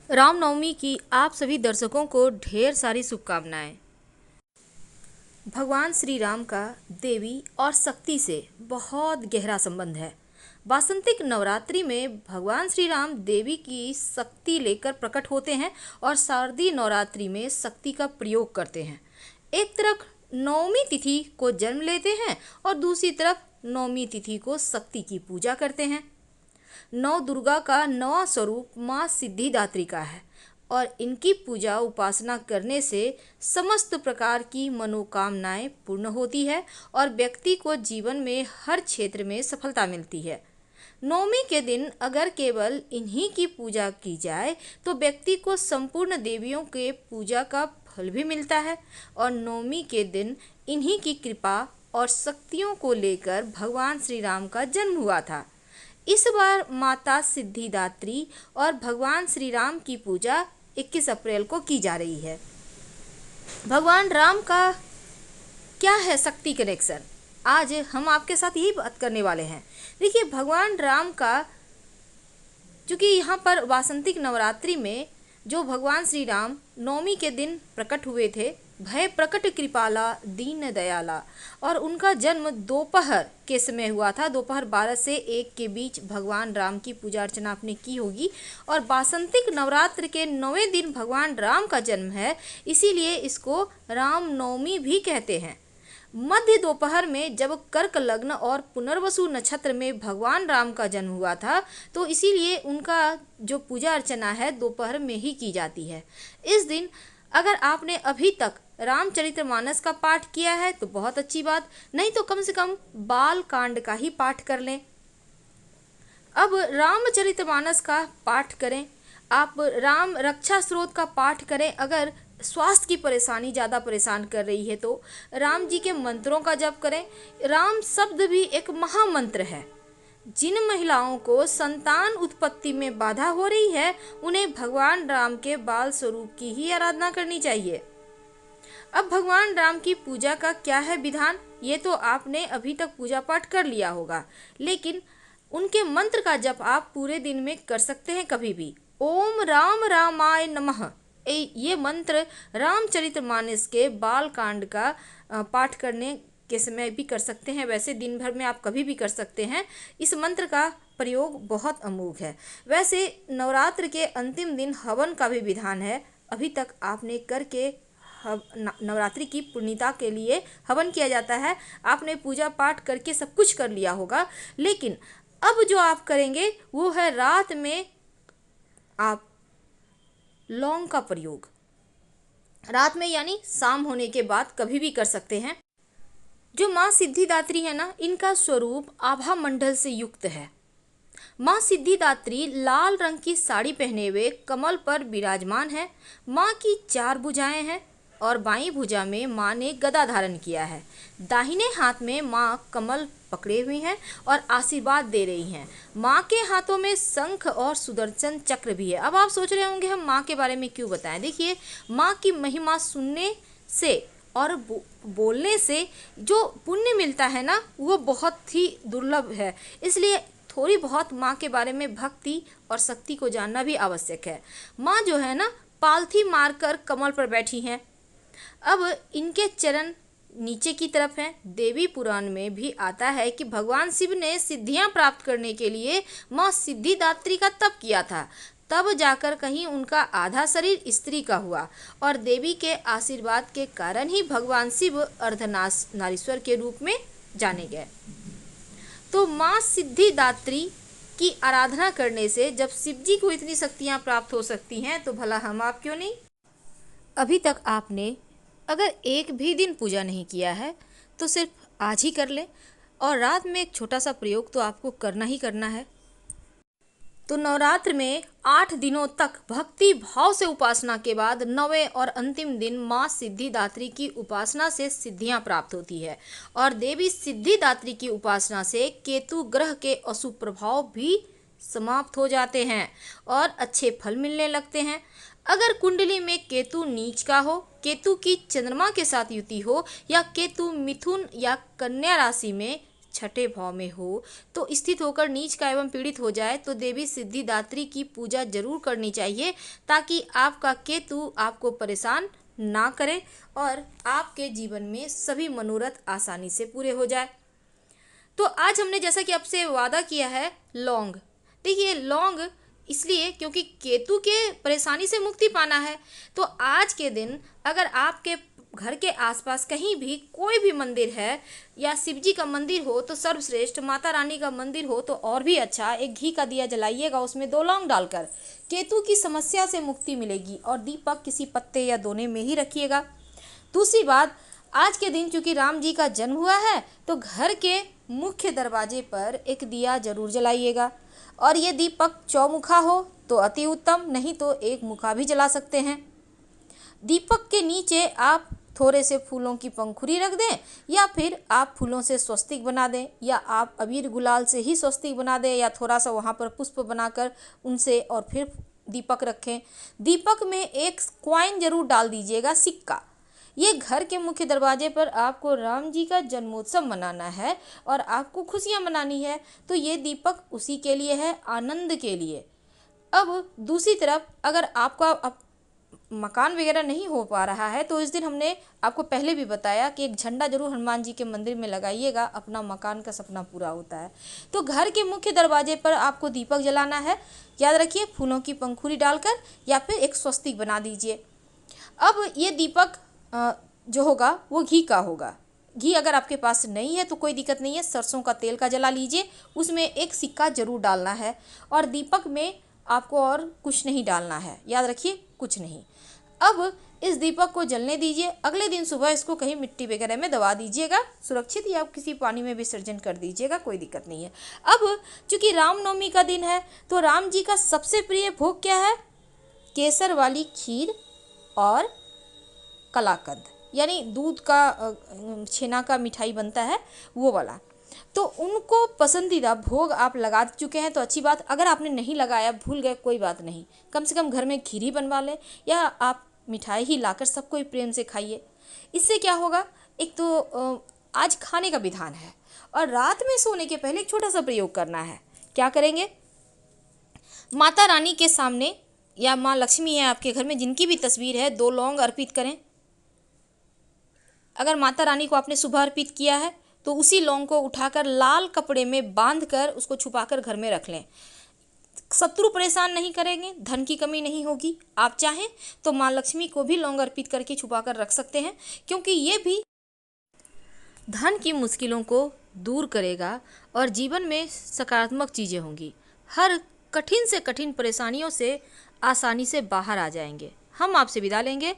रामनवमी की आप सभी दर्शकों को ढेर सारी शुभकामनाएं। भगवान श्री राम का देवी और शक्ति से बहुत गहरा संबंध है। वासंतिक नवरात्रि में भगवान श्री राम देवी की शक्ति लेकर प्रकट होते हैं और शारदीय नवरात्रि में शक्ति का प्रयोग करते हैं। एक तरफ नवमी तिथि को जन्म लेते हैं और दूसरी तरफ नवमी तिथि को शक्ति की पूजा करते हैं। नौ दुर्गा का नवा स्वरूप माँ सिद्धिदात्री का है और इनकी पूजा उपासना करने से समस्त प्रकार की मनोकामनाएं पूर्ण होती है और व्यक्ति को जीवन में हर क्षेत्र में सफलता मिलती है। नवमी के दिन अगर केवल इन्हीं की पूजा की जाए तो व्यक्ति को संपूर्ण देवियों के पूजा का फल भी मिलता है और नवमी के दिन इन्हीं की कृपा और शक्तियों को लेकर भगवान श्री राम का जन्म हुआ था। इस बार माता सिद्धिदात्री और भगवान श्री राम की पूजा 21 अप्रैल को की जा रही है। भगवान राम का क्या है शक्ति कनेक्शन, आज हम आपके साथ यही बात करने वाले हैं। देखिए, भगवान राम का चूँकि यहाँ पर वासंतिक नवरात्रि में जो भगवान श्री राम नवमी के दिन प्रकट हुए थे, भय प्रकट कृपाला दीन दयाला, और उनका जन्म दोपहर के समय हुआ था। दोपहर 12 से 1 के बीच भगवान राम की पूजा अर्चना आपने की होगी। और वासंतिक नवरात्र के 9वें दिन भगवान राम का जन्म है, इसीलिए इसको राम नवमी भी कहते हैं। मध्य दोपहर में जब कर्क लग्न और पुनर्वसु नक्षत्र में भगवान राम का जन्म हुआ था, तो इसीलिए उनका जो पूजा अर्चना है दोपहर में ही की जाती है। इस दिन अगर आपने अभी तक रामचरितमानस का पाठ किया है तो बहुत अच्छी बात, नहीं तो कम से कम बाल कांड का ही पाठ कर लें। अब रामचरितमानस का पाठ करें, आप राम रक्षा स्रोत का पाठ करें। अगर स्वास्थ्य की परेशानी ज़्यादा परेशान कर रही है तो राम जी के मंत्रों का जप करें। राम शब्द भी एक महामंत्र है। जिन महिलाओं को संतान उत्पत्ति में बाधा हो रही है, उन्हें भगवान राम के बाल स्वरूप की ही आराधना करनी चाहिए। अब भगवान राम की पूजा का क्या है विधान, ये तो आपने अभी तक पूजा पाठ कर लिया होगा, लेकिन उनके मंत्र का जप आप पूरे दिन में कर सकते हैं कभी भी। ओम राम रामाय नमः, ये मंत्र रामचरितमानस के बाल कांड का पाठ करने के समय भी कर सकते हैं। वैसे दिन भर में आप कभी भी कर सकते हैं। इस मंत्र का प्रयोग बहुत अमोघ है। वैसे नवरात्र के अंतिम दिन हवन का भी विधान है। अभी तक आपने करके नवरात्रि की पुण्यता के लिए हवन किया जाता है। आपने पूजा पाठ करके सब कुछ कर लिया होगा, लेकिन अब जो आप करेंगे वो है रात में आप लौंग का प्रयोग। रात में यानी शाम होने के बाद कभी भी कर सकते हैं। जो माँ सिद्धिदात्री है ना, इनका स्वरूप आभा मंडल से युक्त है। माँ सिद्धिदात्री लाल रंग की साड़ी पहने हुए कमल पर विराजमान है। माँ की 4 भुजाएं हैं और बाईं भुजा में माँ ने गदा धारण किया है। दाहिने हाथ में माँ कमल पकड़े हुए हैं और आशीर्वाद दे रही हैं। माँ के हाथों में शंख और सुदर्शन चक्र भी है। अब आप सोच रहे होंगे हम माँ के बारे में क्यों बताएं। देखिए, माँ की महिमा सुनने से और बोलने से जो पुण्य मिलता है ना, वो बहुत ही दुर्लभ है। इसलिए थोड़ी बहुत माँ के बारे में भक्ति और शक्ति को जानना भी आवश्यक है। माँ जो है ना, पालथी मारकर कमल पर बैठी हैं। अब इनके चरण नीचे की तरफ हैं। देवी पुराण में भी आता है कि भगवान शिव ने सिद्धियां प्राप्त करने के लिए माँ सिद्धिदात्री का तप किया था। तब जाकर कहीं उनका आधा शरीर स्त्री का हुआ और देवी के आशीर्वाद के कारण ही भगवान शिव अर्धनारीश्वर के रूप में जाने गए। तो माँ सिद्धिदात्री की आराधना करने से जब शिव जी को इतनी शक्तियाँ प्राप्त हो सकती हैं, तो भला हम आप क्यों नहीं। अभी तक आपने अगर एक भी दिन पूजा नहीं किया है तो सिर्फ आज ही कर लें, और रात में एक छोटा सा प्रयोग तो आपको करना ही करना है। तो नवरात्र में 8 दिनों तक भक्ति भाव से उपासना के बाद 9वें और अंतिम दिन माँ सिद्धिदात्री की उपासना से सिद्धियां प्राप्त होती है और देवी सिद्धिदात्री की उपासना से केतु ग्रह के अशुभ प्रभाव भी समाप्त हो जाते हैं और अच्छे फल मिलने लगते हैं। अगर कुंडली में केतु नीच का हो, केतु की चंद्रमा के साथ युति हो या केतु मिथुन या कन्या राशि में छठे भाव में हो तो स्थित होकर नीच का एवं पीड़ित हो जाए तो देवी सिद्धिदात्री की पूजा जरूर करनी चाहिए, ताकि आपका केतु आपको परेशान ना करे और आपके जीवन में सभी मनोरथ आसानी से पूरे हो जाए। तो आज हमने जैसा कि आपसे वादा किया है लौंग, देखिए लौंग इसलिए क्योंकि केतु के परेशानी से मुक्ति पाना है। तो आज के दिन अगर आपके घर के आसपास कहीं भी कोई भी मंदिर है या शिव जी का मंदिर हो तो सर्वश्रेष्ठ, माता रानी का मंदिर हो तो और भी अच्छा, एक घी का दिया जलाइएगा, उसमें 2 लौंग डालकर केतु की समस्या से मुक्ति मिलेगी। और दीपक किसी पत्ते या दोने में ही रखिएगा। दूसरी बात, आज के दिन चूंकि राम जी का जन्म हुआ है तो घर के मुख्य दरवाजे पर एक दिया जरूर जलाइएगा। और ये दीपक चौमुखा हो तो अति उत्तम, नहीं तो एक मुखा भी जला सकते हैं। दीपक के नीचे आप थोड़े से फूलों की पंखुड़ी रख दें या फिर आप फूलों से स्वस्तिक बना दें, या आप अबीर गुलाल से ही स्वस्तिक बना दें, या थोड़ा सा वहाँ पर पुष्प बनाकर उनसे और फिर दीपक रखें। दीपक में एक कॉइन जरूर डाल दीजिएगा, सिक्का। ये घर के मुख्य दरवाजे पर आपको राम जी का जन्मोत्सव मनाना है और आपको खुशियाँ मनानी है, तो ये दीपक उसी के लिए है, आनंद के लिए। अब दूसरी तरफ अगर आपका मकान वगैरह नहीं हो पा रहा है तो इस दिन हमने आपको पहले भी बताया कि एक झंडा जरूर हनुमान जी के मंदिर में लगाइएगा, अपना मकान का सपना पूरा होता है। तो घर के मुख्य दरवाजे पर आपको दीपक जलाना है, याद रखिए फूलों की पंखुड़ी डालकर, या फिर एक स्वस्तिक बना दीजिए। अब ये दीपक जो होगा वो घी का होगा। घी अगर आपके पास नहीं है तो कोई दिक्कत नहीं है, सरसों का तेल का जला लीजिए, उसमें एक सिक्का जरूर डालना है। और दीपक में आपको और कुछ नहीं डालना है, याद रखिए कुछ नहीं। अब इस दीपक को जलने दीजिए। अगले दिन सुबह इसको कहीं मिट्टी वगैरह में दबा दीजिएगा सुरक्षित, या आप किसी पानी में विसर्जन कर दीजिएगा, कोई दिक्कत नहीं है। अब चूंकि रामनवमी का दिन है तो राम जी का सबसे प्रिय भोग क्या है? केसर वाली खीर और कलाकंद, यानी दूध का छेना का मिठाई बनता है वो वाला। तो उनको पसंदीदा भोग आप लगा चुके हैं तो अच्छी बात, अगर आपने नहीं लगाया, भूल गए, कोई बात नहीं, कम से कम घर में खीर ही बनवा लें या आप मिठाई ही लाकर सबको प्रेम से खाइए। इससे क्या होगा, एक तो आज खाने का विधान है और रात में सोने के पहले एक छोटा सा प्रयोग करना है। क्या करेंगे? माता रानी के सामने या माँ लक्ष्मी है आपके घर में, जिनकी भी तस्वीर है, 2 लौंग अर्पित करें। अगर माता रानी को आपने सुबह अर्पित किया है तो उसी लौंग को उठाकर लाल कपड़े में बांधकर उसको छुपाकर घर में रख लें। शत्रु परेशान नहीं करेंगे, धन की कमी नहीं होगी। आप चाहें तो माँ लक्ष्मी को भी लौंग अर्पित करके छुपाकर रख सकते हैं, क्योंकि ये भी धन की मुश्किलों को दूर करेगा और जीवन में सकारात्मक चीज़ें होंगी। हर कठिन से कठिन परेशानियों से आसानी से बाहर आ जाएंगे। हम आपसे विदा लेंगे।